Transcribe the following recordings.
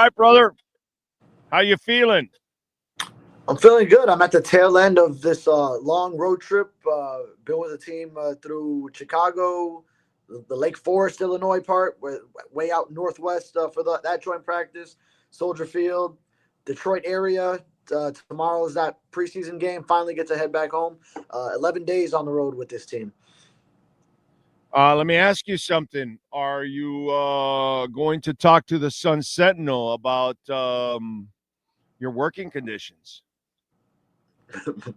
right, brother. How you feeling? I'm feeling good. I'm at the tail end of this long road trip. Been with the team through Chicago, the Lake Forest, Illinois part, way out northwest for that joint practice, Soldier Field, Detroit area. Tomorrow is that preseason game. Finally get to head back home. 11 days on the road with this team. Let me ask you something. Are you going to talk to the Sun Sentinel about your working conditions?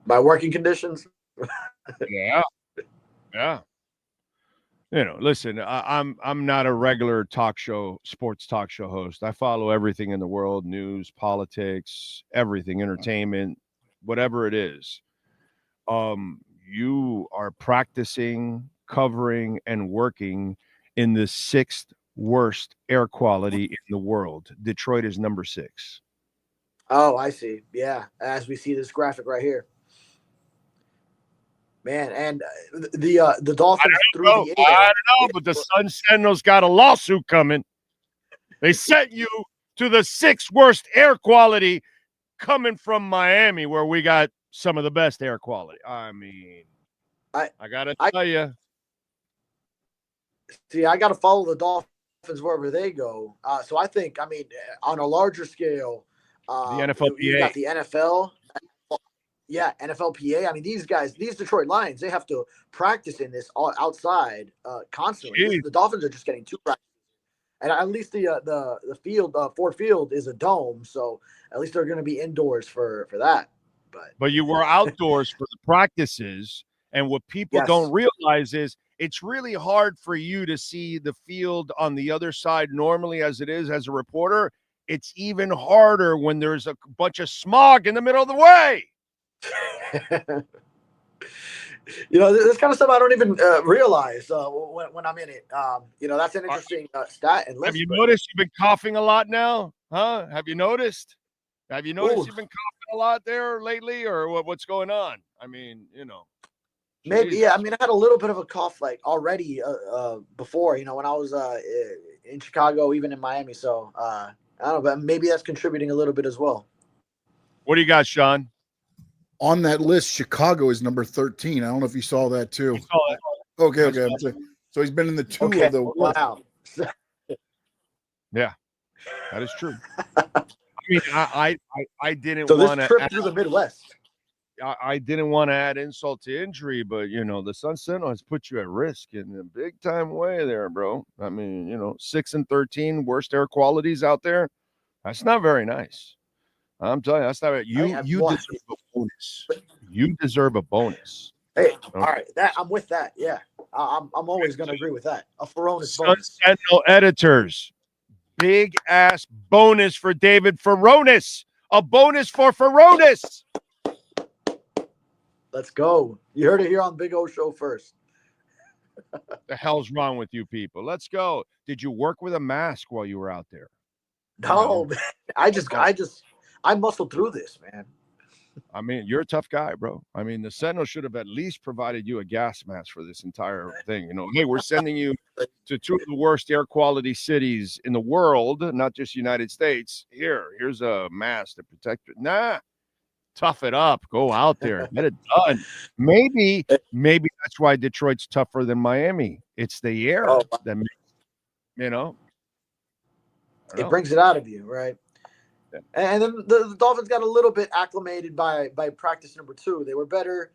My working conditions? Yeah. Listen, I'm not a regular sports talk show host. I follow everything in the world, news, politics, everything, entertainment, whatever it is. You are practicing, covering, and working in the 6th worst air quality in the world. Detroit is number 6. Oh, I see. Yeah, as we see this graphic right here. Man, and the Dolphins through the air. I don't know, but the Sun Sentinel's got a lawsuit coming. They sent you to the 6th worst air quality coming from Miami, where we got some of the best air quality. I mean, I got to tell you. See, I got to follow the Dolphins wherever they go. So I think, on a larger scale, the NFLPA. You got the NFL. Yeah, NFLPA. I mean, these Detroit Lions, they have to practice in this outside constantly. The Dolphins are just getting too practice. And at least the field, Ford Field, is a dome, so at least they're going to be indoors for that. But you were outdoors for the practices, and what people don't realize is it's really hard for you to see the field on the other side normally as it is as a reporter. It's even harder when there's a bunch of smog in the middle of the way. This kind of stuff I don't even realize when I'm in it. That's an interesting stat and list. Have you noticed you've been coughing a lot now? Huh? Have you noticed you've been coughing a lot there lately, or what's going on? I mean, Maybe, yeah. I mean, I had a little bit of a cough already before, when I was in Chicago, even in Miami. So I don't know, but maybe that's contributing a little bit as well. What do you got, Sean? On that list, Chicago is number 13. I don't know if you saw that too. I saw that. Okay. So he's been in the 2 of the. Wow. Yeah, that is true. I mean, I didn't want to. So this trip through the Midwest. I didn't want to add insult to injury, but the Sun Sentinel has put you at risk in a big time way there, bro. I mean, 6 and 13 worst air qualities out there. That's not very nice. I'm telling you, that's not right. You deserve a bonus. You deserve a bonus. Hey, all right, I'm with that. Yeah, I'm always going to agree with that. A Furones bonus. Sun Sentinel editors, big ass bonus for David Furones. A bonus for Furones. Let's go. You heard it here on Big O Show first. The hell's wrong with you people? Let's go. Did you work with a mask while you were out there? No, man. I muscled through this, man. I mean, you're a tough guy, bro. I mean, the Sentinel should have at least provided you a gas mask for this entire thing. Hey, we're sending you to 2 of the worst air quality cities in the world, not just United States. Here's a mask to protect you. Nah, tough it up. Go out there. Get it done. Maybe that's why Detroit's tougher than Miami. It's the air that makes, it brings it out of you, right? Yeah. And then the Dolphins got a little bit acclimated by practice number 2. They were better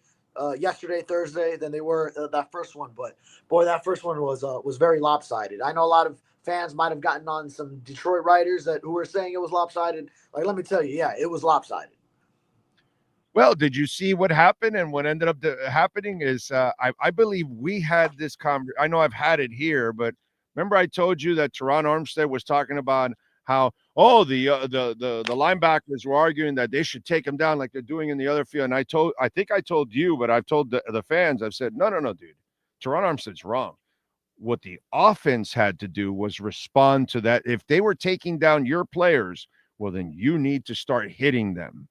yesterday, Thursday, than they were that first one. But boy, that first one was very lopsided. I know a lot of fans might have gotten on some Detroit writers who were saying it was lopsided. Like, let me tell you, yeah, it was lopsided. Well, did you see what happened? And what ended up happening is I believe we had this conversation. I know I've had it here, but remember I told you that Teron Armstead was talking about how the linebackers were arguing that they should take him down like they're doing in the other field. And I think I told you, but I've told the fans, I've said, no, dude. Teron Armstead's wrong. What the offense had to do was respond to that. If they were taking down your players, well, then you need to start hitting them.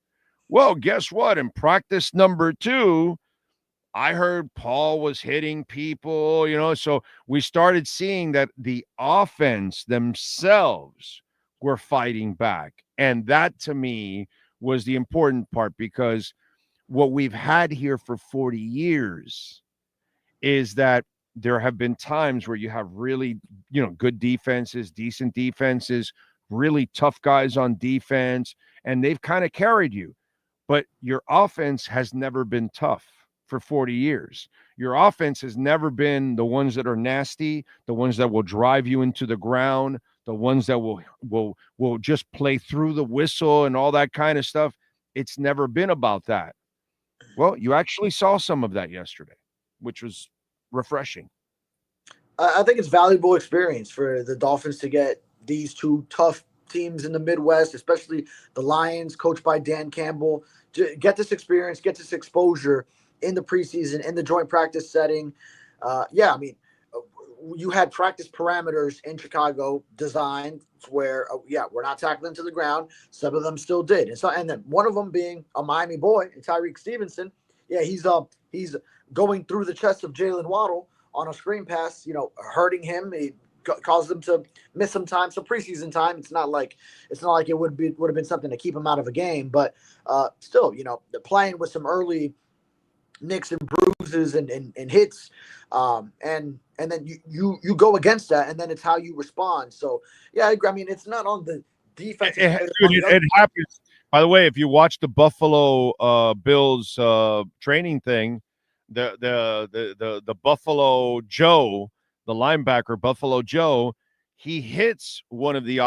Well, guess what? In practice number 2, I heard Paul was hitting people, so we started seeing that the offense themselves were fighting back. And that to me was the important part, because what we've had here for 40 years is that there have been times where you have really, good defenses, decent defenses, really tough guys on defense, and they've kind of carried you. But your offense has never been tough for 40 years. Your offense has never been the ones that are nasty, the ones that will drive you into the ground, the ones that will just play through the whistle and all that kind of stuff. It's never been about that. Well, you actually saw some of that yesterday, which was refreshing. I think it's valuable experience for the Dolphins to get these two tough teams in the Midwest, especially the Lions, coached by Dan Campbell, to get this experience, get this exposure in the preseason, in the joint practice setting. You had practice parameters in Chicago designed where, we're not tackling to the ground. Some of them still did. And then one of them being a Miami boy, Tyreek Stevenson. Yeah, he's going through the chest of Jalen Waddle on a screen pass, hurting him. He caused them to miss some time, some preseason time. It's not like it would have been something to keep him out of a game, but still, playing with some early nicks and bruises and hits, and then you go against that, and then it's how you respond. So yeah, I mean, it's not on the defensive. It happens. By the way, if you watch the Buffalo Bills training thing, the Buffalo Joe, the linebacker Buffalo Joe, he hits one of the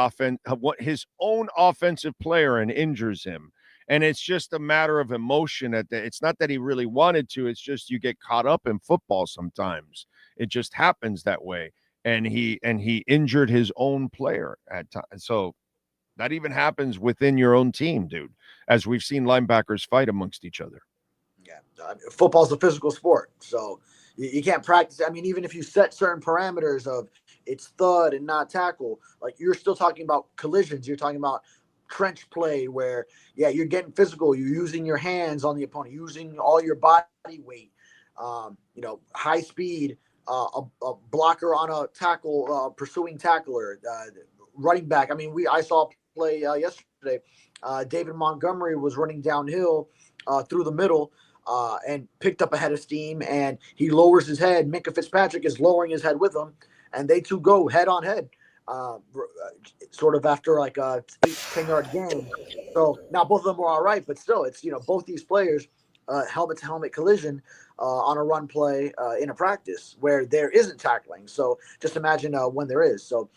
his own offensive player and injures him. And it's just a matter of emotion. It's not that he really wanted to. It's just you get caught up in football sometimes. It just happens that way. And he injured his own player at times. So that even happens within your own team, dude, as we've seen linebackers fight amongst each other. Yeah, football's a physical sport, so you can't practice. I mean, even if you set certain parameters of it's thud and not tackle, like you're still talking about collisions. You're talking about trench play where, you're getting physical. You're using your hands on the opponent, using all your body weight. High speed, a blocker on a tackle, pursuing tackler, running back. I mean, I saw play yesterday. David Montgomery was running downhill through the middle. And picked up a head of steam, and he lowers his head. Minka Fitzpatrick is lowering his head with him, and they two go head on head, sort of after like a 10-yard game. So now both of them were all right, but still, it's both these players, helmet to helmet collision on a run play in a practice where there isn't tackling. So just imagine when there is. So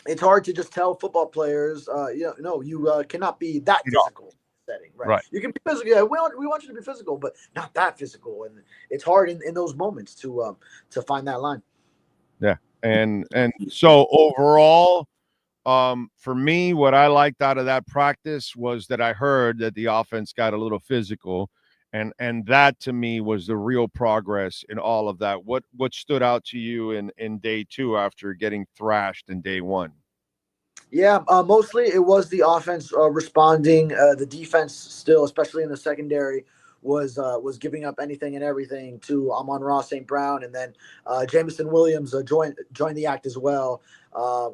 it's hard to just tell football players, you cannot be that physical. Setting, right? You can be physical. Yeah, we want you to be physical, but not that physical. And it's hard in those moments to find that line. Yeah, and so overall, for me, what I liked out of that practice was that I heard that the offense got a little physical, and that to me was the real progress in all of that. What stood out to you in day two after getting thrashed in day one? Yeah, mostly it was the offense responding. The defense still, especially in the secondary, was giving up anything and everything to Amon-Ra St. Brown, and then Jameson Williams joined the act as well,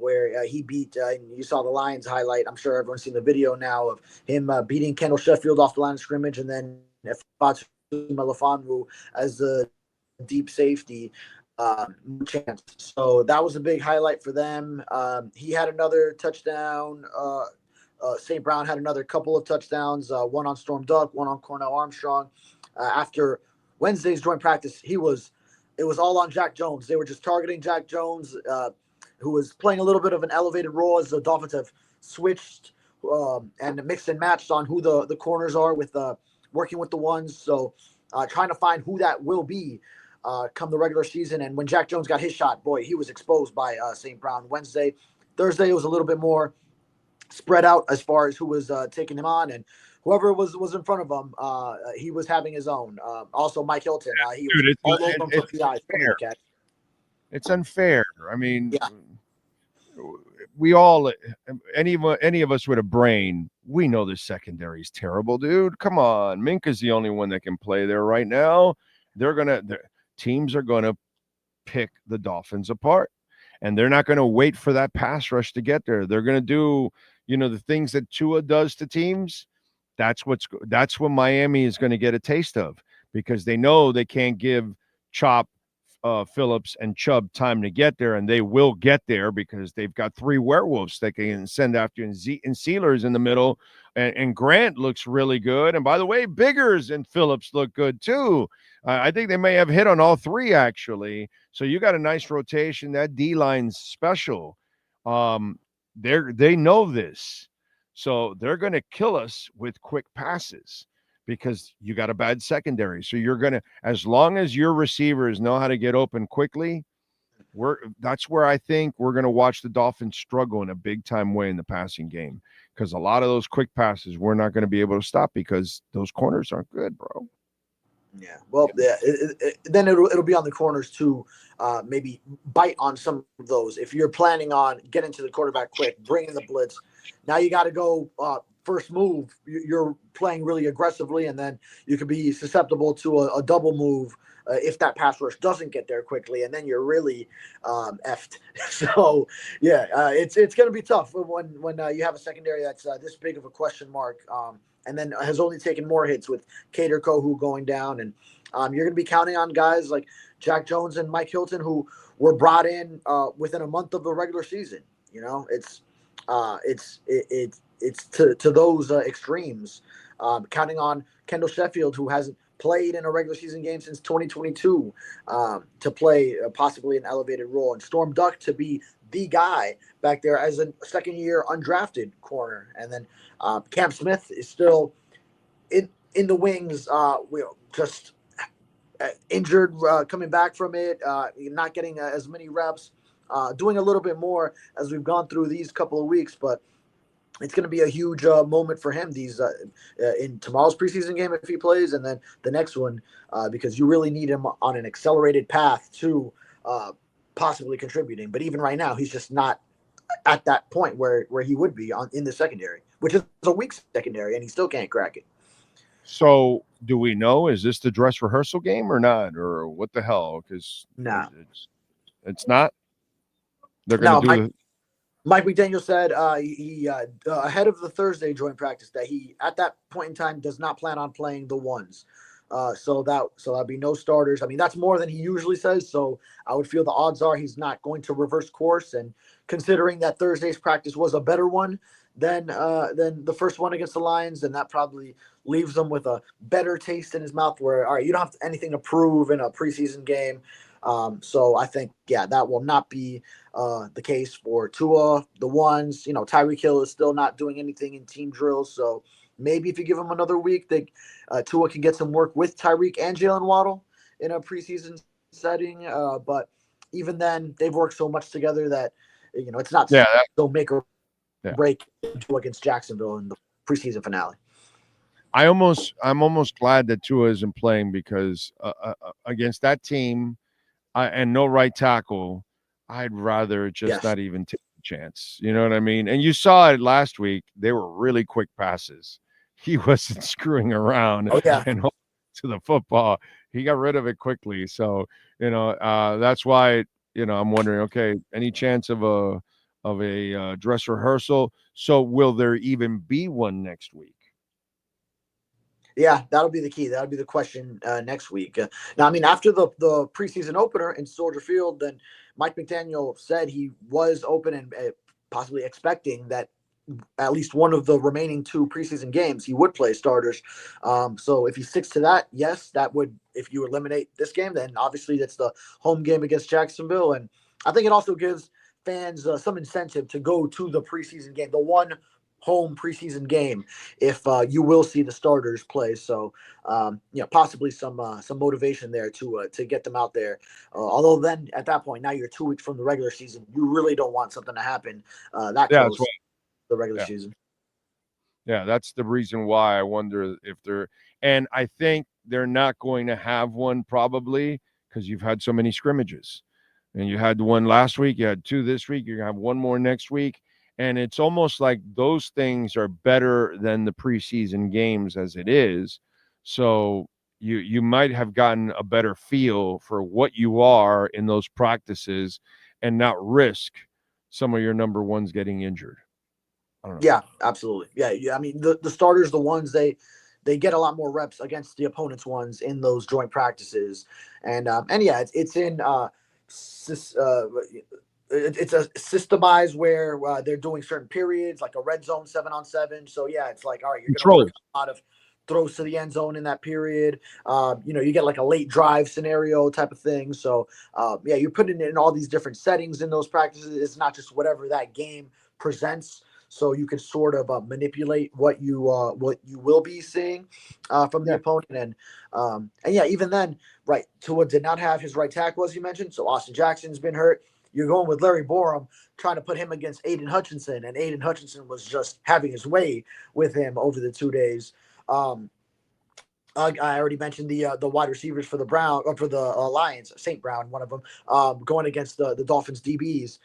where he beat. You saw the Lions highlight. I'm sure everyone's seen the video now of him beating Kendall Sheffield off the line of scrimmage, and then Fatu Melifonwu as the deep safety. Chance. So that was a big highlight for them. He had another touchdown. St. Brown had another couple of touchdowns, one on Storm Duck, one on Cornell Armstrong. After Wednesday's joint practice, it was all on Jack Jones. They were just targeting Jack Jones, who was playing a little bit of an elevated role as the Dolphins have switched and mixed and matched on who the corners are with working with the ones. So trying to find who that will be come the regular season. And when Jack Jones got his shot, boy, he was exposed by St. Brown Wednesday. Thursday, it was a little bit more spread out as far as who was taking him on, and whoever was in front of him, he was having his own. Also, Mike Hilton, he was all over him for PIs. It's unfair. I mean, we all, any of us with a brain, we know the secondary is terrible, dude. Come on, Minka's the only one that can play there right now. Teams are going to pick the Dolphins apart, and they're not going to wait for that pass rush to get there. They're going to do, the things that Tua does to teams, that's what Miami is going to get a taste of, because they know they can't give Chop, Phillips, and Chubb time to get there, and they will get there because they've got three werewolves that can send after, and Sealers in the middle, and Grant looks really good. And by the way, Biggers and Phillips look good too. I think they may have hit on all three, actually. So you got a nice rotation. That D line's special. They know this, so they're going to kill us with quick passes, because you got a bad secondary. So you're going to, as long as your receivers know how to get open quickly, that's where I think we're going to watch the Dolphins struggle in a big time way in the passing game, because a lot of those quick passes we're not going to be able to stop because those corners aren't good, bro. Yeah, well, yeah, then it'll be on the corners to maybe bite on some of those. If you're planning on getting to the quarterback quick, bringing the blitz, now you got to go first move. You're playing really aggressively, and then you could be susceptible to a double move if that pass rush doesn't get there quickly, and then you're really effed. So yeah, it's going to be tough when you have a secondary that's this big of a question mark. And then has only taken more hits with Kader Kohu going down. And you're going to be counting on guys like Jack Jones and Mike Hilton, who were brought in within a month of the regular season. It's to those extremes. Counting on Kendall Sheffield, who hasn't played in a regular season game since 2022, to play possibly an elevated role, and Storm Duck to be the guy back there as a second-year undrafted corner. And then Keon Smith is still in the wings, just injured, coming back from it, not getting as many reps, doing a little bit more as we've gone through these couple of weeks. But it's going to be a huge moment for him in tomorrow's preseason game if he plays, and then the next one, because you really need him on an accelerated path to possibly contributing. But even right now, he's just not at that point where he would be in the secondary, which is a weak secondary, and he still can't crack it. So do we know, is this the dress rehearsal game or not, or what the hell? Because it's not. They're going to do Mike McDaniel said he ahead of the Thursday joint practice that he, at that point in time, does not plan on playing the ones. So that'll be no starters. I mean, that's more than he usually says. So I would feel the odds are he's not going to reverse course. And considering that Thursday's practice was a better one than the first one against the Lions, and that probably leaves him with a better taste in his mouth. Where, all right, you don't have anything to prove in a preseason game. So I think, that will not be the case for Tua. The ones, Tyreek Hill is still not doing anything in team drills. So maybe if you give him another week, Tua can get some work with Tyreek and Jalen Waddle in a preseason setting. But even then, they've worked so much together that, it's not so make or break against Jacksonville in the preseason finale. I'm almost glad that Tua isn't playing, because against that team and no right tackle, I'd rather just not even take a chance. You know what I mean? And you saw it last week. They were really quick passes. He wasn't screwing around and holding to the football. He got rid of it quickly. So, that's why, I'm wondering, okay, any chance of a dress rehearsal? So will there even be one next week? Yeah, that'll be the key. That'll be the question next week. Now, I mean, after the preseason opener in Soldier Field, then Mike McDaniel said he was open and possibly expecting that at least one of the remaining two preseason games he would play starters. So if he sticks to that, yes, that would, if you eliminate this game, then obviously that's the home game against Jacksonville. And I think it also gives fans some incentive to go to the preseason game, the one home preseason game, if you will see the starters play. So possibly some motivation there to get them out there. Although then at that point, now you're 2 weeks from the regular season, you really don't want something to happen that close to the regular season. Yeah, that's the reason why I wonder if they're, and I think they're not going to have one probably, because you've had so many scrimmages, and you had one last week, you had two this week, you're gonna have one more next week. And it's almost like those things are better than the preseason games as it is. So you might have gotten a better feel for what you are in those practices and not risk some of your number ones getting injured. I don't know. Yeah, absolutely. Yeah. I mean, the starters, the ones they get a lot more reps against the opponent's ones in those joint practices, and yeah, it's in it's a systemized where they're doing certain periods, like a red zone 7-on-7. So yeah, it's like, all right, you're going to work Controls. a lot of throws to the end zone in that period. You get like a late drive scenario type of thing. So yeah, you're putting it in all these different settings in those practices. It's not just whatever that game presents. So you can sort of manipulate what you will be seeing from the Yeah. opponent, and yeah, even then, right, Tua did not have his right tackle as you mentioned. So Austin Jackson's been hurt. You're going with Larry Borum, trying to put him against Aiden Hutchinson, and Aiden Hutchinson was just having his way with him over the 2 days. I already mentioned the wide receivers for the Lions, St. Brown, one of them, going against the Dolphins DBs.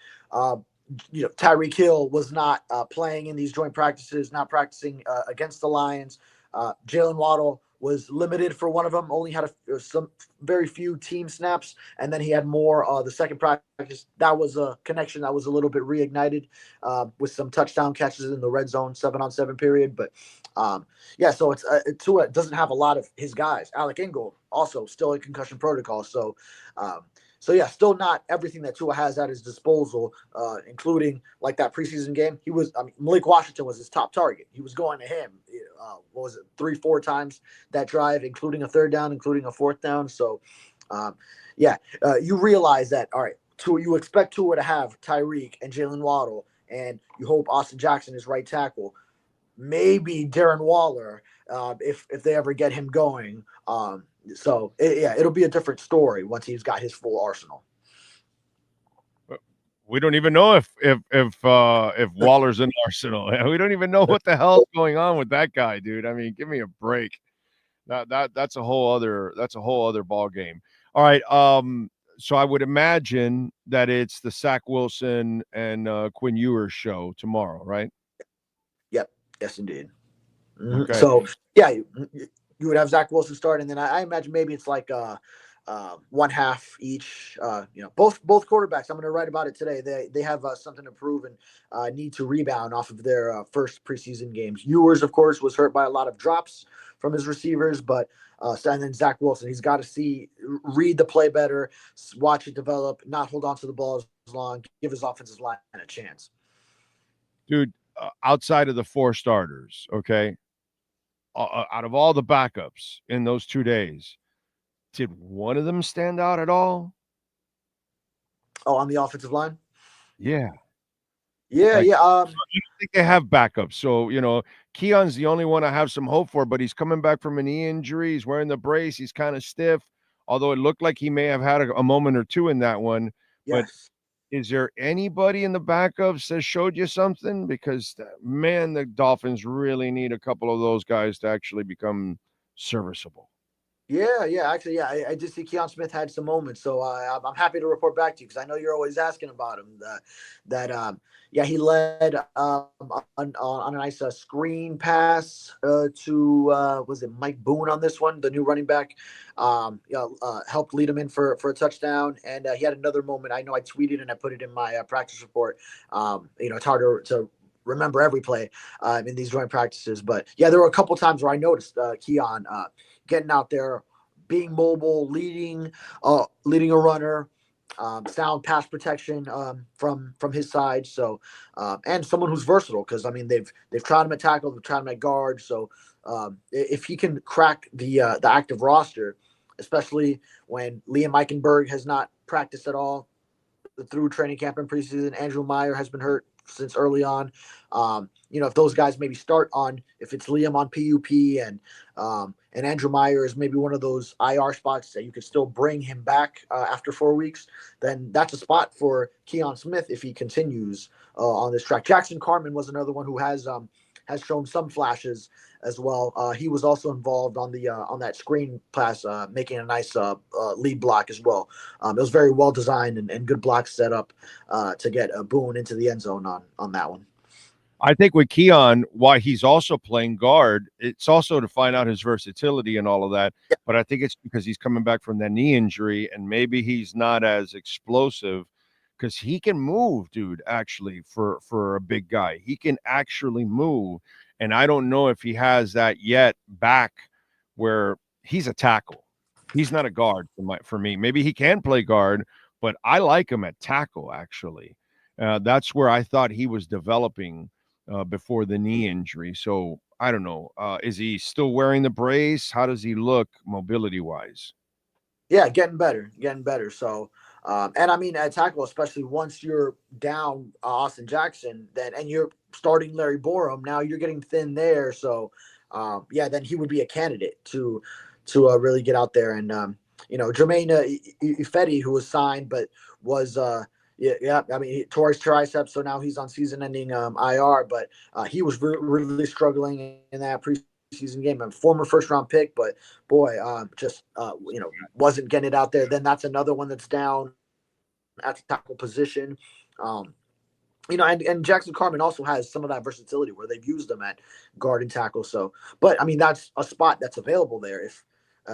Tyreek Hill was not playing in these joint practices, not practicing against the Lions. Jalen Waddle was limited for one of them, only had some very few team snaps, and then he had more the second practice. That was a connection that was a little bit reignited with some touchdown catches in the red zone 7-on-7 period. But yeah, so Tua doesn't have a lot of his guys. Alec Ingold also still in concussion protocol. So yeah, still not everything that Tua has at his disposal, including like that preseason game. Malik Washington was his top target. He was going to him. What was it, 3-4 times that drive, including a third down, including a fourth down. So, you realize that, all right, you expect Tua to have Tyreek and Jalen Waddle, and you hope Austin Jackson is right tackle. Maybe Darren Waller, if they ever get him going. It'll be a different story once he's got his full arsenal. We don't even know if Waller's in Arsenal. We don't even know what the hell's going on with that guy, dude. I mean, give me a break. That's a whole other ball game. All right. So I would imagine that it's the Zach Wilson and Quinn Ewers show tomorrow, right? Yep. Yes, indeed. Okay. So yeah, you would have Zach Wilson start, and then I imagine maybe it's like one half each. Both quarterbacks. I'm going to write about it today. They have something to prove and need to rebound off of their first preseason games. Ewers, of course, was hurt by a lot of drops from his receivers, but and then Zach Wilson, he's got to read the play better, watch it develop, not hold on to the ball as long, give his offensive line a chance. Dude, outside of the 4 starters, okay, out of all the backups in those 2 days, did one of them stand out at all? Oh, on the offensive line? Yeah. Yeah. I don't think they have backups. So, Keon's the only one I have some hope for, but he's coming back from a knee injury. He's wearing the brace. He's kind of stiff, although it looked like he may have had a moment or two in that one. But yes. is there anybody in the backups that showed you something? Because, man, the Dolphins really need a couple of those guys to actually become serviceable. Yeah. Actually, yeah, I did see Keon Smith had some moments, so I'm happy to report back to you because I know you're always asking about him. He led on a nice screen pass to was it Mike Boone on this one, the new running back. Helped lead him in for a touchdown, and he had another moment. I know I tweeted and I put it in my practice report. It's hard to remember every play in these joint practices, but yeah, there were a couple times where I noticed Keon getting out there, being mobile, leading a runner, sound pass protection from his side. So and someone who's versatile because I mean they've tried him at tackle, they've tried him at guard. So if he can crack the active roster, especially when Liam Eichenberg has not practiced at all through training camp and preseason, Andrew Meyer has been hurt since early on. If those guys maybe start on, if it's Liam on PUP and Andrew Meyer is maybe one of those IR spots that you could still bring him back after 4 weeks, then that's a spot for Keon Smith if he continues on this track. Jackson Carman was another one who has shown some flashes as well. He was also involved on that screen pass, making a nice lead block as well. It was very well designed and good block set up to get a Boone into the end zone on that one. I think with Keon, why he's also playing guard, it's also to find out his versatility and all of that. Yeah. But I think it's because he's coming back from that knee injury and maybe he's not as explosive because he can move, dude. Actually, for a big guy, he can actually move, and I don't know if he has that yet back where he's a tackle. He's not a guard for me. Maybe he can play guard, but I like him at tackle. Actually, that's where I thought he was developing before the knee injury. So I don't know. Is he still wearing the brace? How does he look mobility wise? Yeah, getting better, getting better. So, and I mean, at tackle, especially once you're down Austin Jackson, then and you're starting Larry Borum, now you're getting thin there. So, yeah, then he would be a candidate to really get out there. And Jermaine Ifedi, who was signed but was yeah, I mean, he tore his tricep, so now he's on season-ending IR. But he was really struggling in that preseason game. A former first-round pick, but boy, just wasn't getting it out there. Then that's another one that's down at the tackle position. And Jackson Carman also has some of that versatility where they've used them at guard and tackle. So, but I mean, that's a spot that's available there. If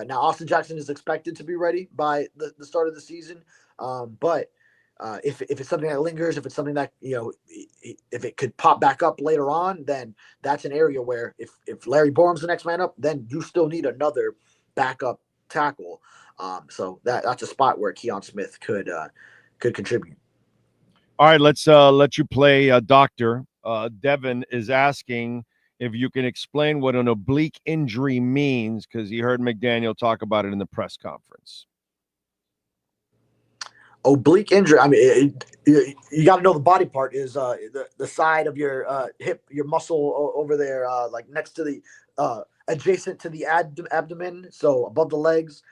now Austin Jackson is expected to be ready by the start of the season, but if it's something that lingers, if it's something that if it could pop back up later on, then that's an area where if Larry Borum's the next man up, then you still need another backup tackle. So that's a spot where Keon Smith could contribute. All right, let's let you play doctor. Devin is asking if you can explain what an oblique injury means because he heard McDaniel talk about it in the press conference. Oblique injury. I mean, you got to know the body part is the side of your hip, your muscle over there, like next to the adjacent to the abdomen, so above the legs.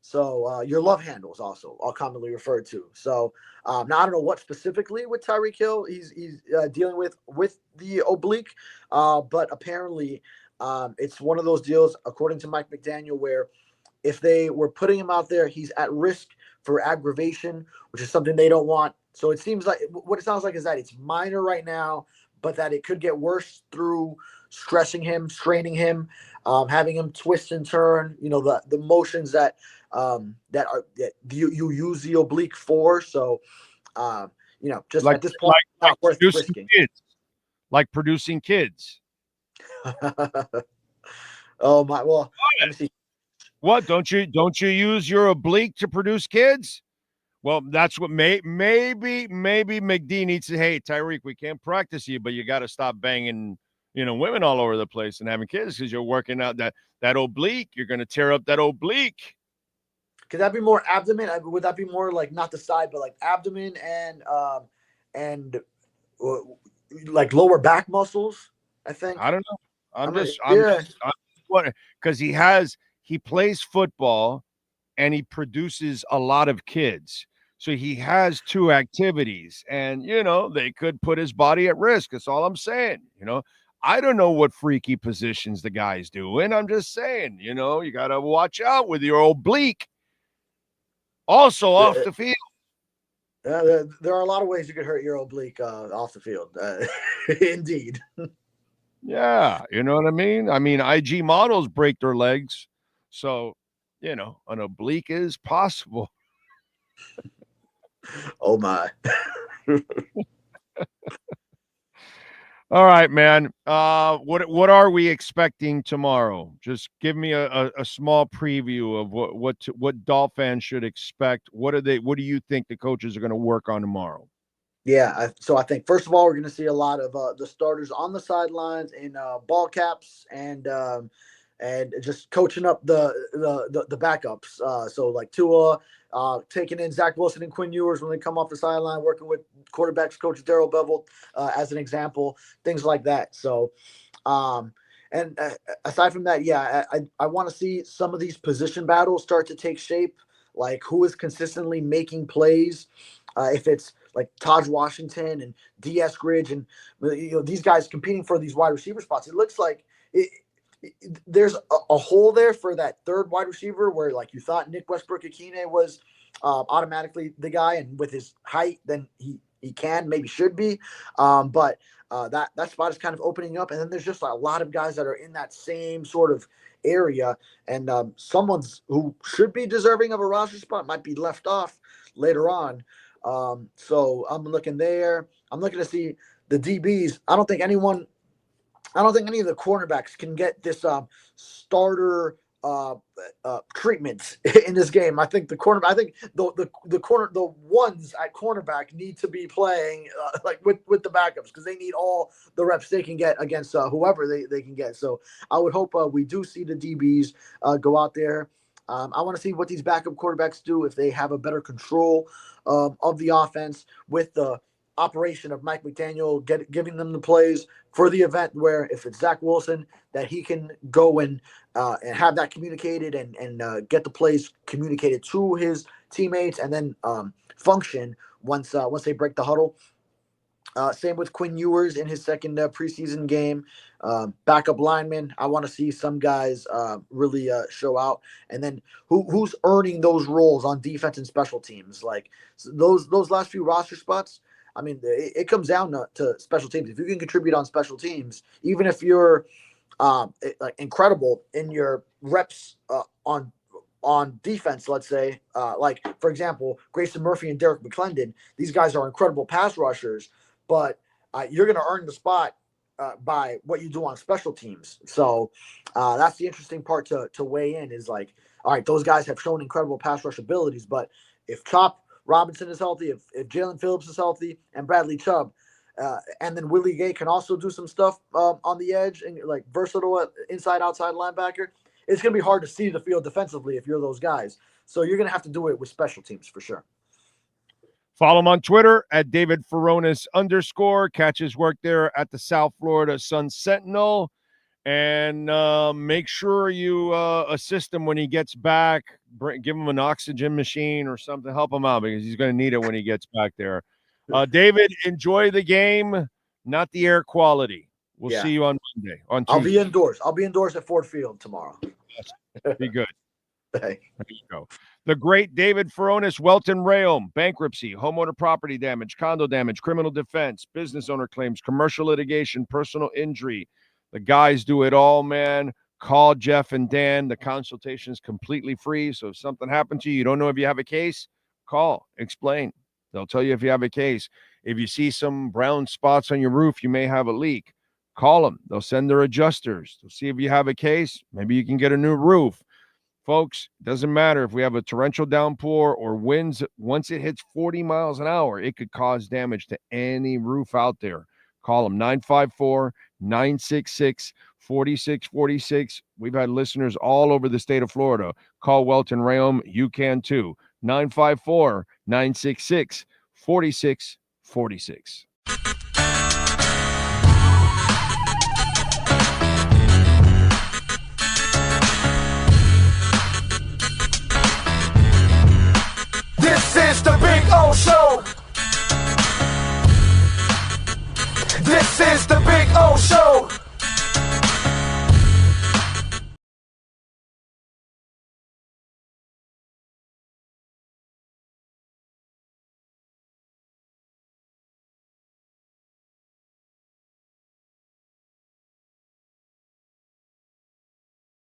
So your love handles also are commonly referred to. So now I don't know what specifically with Tyreek Hill he's dealing with the oblique, but apparently it's one of those deals, according to Mike McDaniel, where if they were putting him out there, he's at risk for aggravation, which is something they don't want. So it seems like what it sounds like is that it's minor right now, but that it could get worse through stressing him, straining him, having him twist and turn. The motions that you use the oblique for. So just Like, at this point, not worth risking. Like producing kids. Oh my! Well, let me see. What don't you use your oblique to produce kids? Well, that's what maybe McD needs to. Hey, Tyreek, we can't practice you, but you got to stop banging, women all over the place and having kids because you're working out that oblique. You're going to tear up that oblique. Could that be more abdomen? Would that be more like not the side, but like abdomen and like lower back muscles? I think. I don't know. I'm just because he plays football and he produces a lot of kids. So he has two activities and, they could put his body at risk. That's all I'm saying. I don't know what freaky positions the guy's doing. I'm just saying, you got to watch out with your oblique. Also off the field. There are a lot of ways you could hurt your oblique off the field. Indeed. Yeah. You know what I mean? I mean, IG models break their legs. So, an oblique is possible. Oh my. All right, man. What are we expecting tomorrow? Just give me a small preview of what Dolphin fans should expect. What do you think the coaches are going to work on tomorrow? Yeah, so I think first of all we're going to see a lot of the starters on the sidelines in ball caps and just coaching up the backups. So like Tua, taking in Zach Wilson and Quinn Ewers when they come off the sideline, working with quarterbacks coach Darrell Bevell as an example, things like that. So, and aside from that, yeah, I want to see some of these position battles start to take shape. Like who is consistently making plays. If it's like Taj Washington and D. Eskridge and these guys competing for these wide receiver spots, it looks like there's a hole there for that third wide receiver where like you thought Nick Westbrook-Akine was automatically the guy, and with his height, then he maybe should be. But that spot is kind of opening up, and then there's just a lot of guys that are in that same sort of area, and someone's who should be deserving of a roster spot might be left off later on. So I'm looking there. I'm looking to see the DBs. I don't think any of the cornerbacks can get this starter treatment in this game. I think the ones at cornerback need to be playing like with the backups, because they need all the reps they can get against whoever they can get. So I would hope we do see the DBs go out there. I want to see what these backup quarterbacks do, if they have a better control of the offense with the operation of Mike McDaniel giving them the plays for the event, where if it's Zach Wilson, that he can go and have that communicated and get the plays communicated to his teammates, and then function once they break the huddle. Same with Quinn Ewers in his second preseason game. Backup lineman, I want to see some guys really show out. And then who's earning those roles on defense and special teams? Like those last few roster spots, I mean, it comes down to special teams. If you can contribute on special teams, even if you're like incredible in your reps on defense, let's say, like for example, Grayson Murphy and Derek McClendon, these guys are incredible pass rushers, but you're going to earn the spot by what you do on special teams. So that's the interesting part to weigh in, is like, all right, those guys have shown incredible pass rush abilities, but if Chop Robinson is healthy, if Jalen Phillips is healthy, and Bradley Chubb, and then Willie Gay can also do some stuff on the edge and like versatile inside outside linebacker, it's going to be hard to see the field defensively if you're those guys. So you're going to have to do it with special teams for sure. Follow him on Twitter at David Furones _. Catch his work there at the South Florida Sun Sentinel. And make sure you assist him when he gets back. Give him an oxygen machine or something. Help him out, because he's going to need it when he gets back there. David, enjoy the game, not the air quality. We'll see you on Monday. On Tuesday. I'll be indoors. I'll be indoors at Ford Field tomorrow. Be good. Hey. There you go. The great David Furones, Welt Rheaume, bankruptcy, homeowner property damage, condo damage, criminal defense, business owner claims, commercial litigation, personal injury. The guys do it all, man. Call Jeff and Dan. The consultation is completely free. So if something happened to you, you don't know if you have a case, call, explain. They'll tell you if you have a case. If you see some brown spots on your roof, you may have a leak. Call them. They'll send their adjusters. They'll see if you have a case. Maybe you can get a new roof. Folks, it doesn't matter if we have a torrential downpour or winds. Once it hits 40 miles an hour, it could cause damage to any roof out there. Call them 954-966-4646. We've had listeners all over the state of Florida. Call Welt Rheaume. You can too. 954-966-4646. This is the Big O Show. This is the Big O Show.